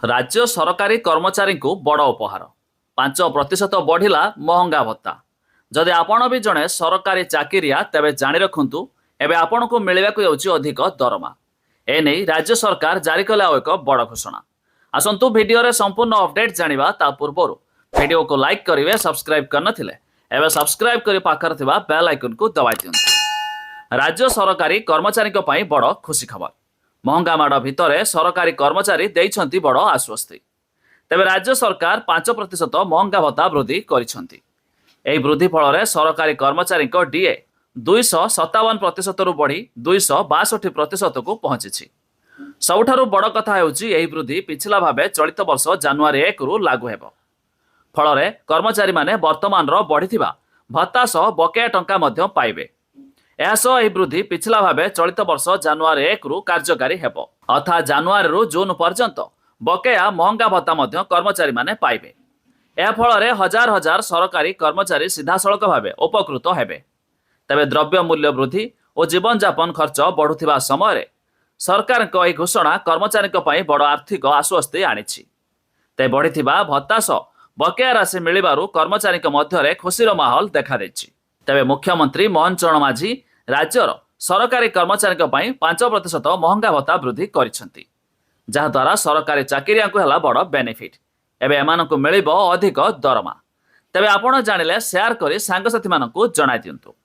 राज्य सरकारी कर्मचारी को बड़ उपहार 5% बढ़िला महंगा भत्ता। जदि आपण भी जड़े सरकारी चाकरिया तेबे जाणी रखु एवं आपण को मिलवा अधिक दरमा। एने राज्य सरकार जारी कले एक बड़ घोषणा। आसतु भिडियो संपूर्ण अपडेट जानिबा ता पूर्व भिडियो को लाइक करेंगे, सब्सक्राइब करनथिले एवं सब्सक्राइब कर पाखर थिबा बेल आइकन को दबाई दियंतु। राज्य सरकारी कर्मचारी बड़ खुशी खबर। महंगा माड़ भितर सरकारी कर्मचारी देइछंती बड़ आश्वस्ति। तेबे राज्य सरकार 5% महंगा भत्ता वृद्धि करिछंती। एही वृद्धि फल सरकारी कर्मचारी डीए 257% रु बढ़ी 262% को पहुंची। सबुठारु बड़ कथा हेउची एही वृद्धि पिछला भाबे चलित वर्ष जानुआरी 1 रु लागू हेबो। फल कर्मचारी माने वर्तमान बढ़िथिबा भत्ता सह बकेया टंका मध्य पाइबे। एसह एही वृद्धि पिछला भाबे चलित वर्ष जानुआरी 1 रु कार्यकारी हेबो। अर्थात जानुआरी रु जून पर्यंत बकेया महंगा भत्ता मध्य कर्मचारी माने पाइबे। या फल हजार हजार सरकारी कर्मचारी सीधासलख भावे उपकृत हेबे। तेबे द्रव्य मूल्य वृद्धि और जीवन यापन खर्च बढ़ुथिबा समय सरकार यह घोषणा कर्मचारी बड़ आर्थिक आश्वस्ति आनिछि। ते बढ़िथिबा भत्ता सह बकेया राशि मिलिबारु कर्मचारी मध्य खुशीर माहौल देखा देछि। तेबे मुख्यमंत्री मोहन चरण माझी राज्यर सरकारी कर्मचारी 5% महंगा भत्ता वृद्धि करिसेंती, जहाद्वारा सरकारी चाकरिया को हला बड़ बेनिफिट। एबे एमानकु मिलिबो अधिक दरमा। तेबे आपण जानिले शेयर करी सांगसाथी मानकु जणाइ दियंतु।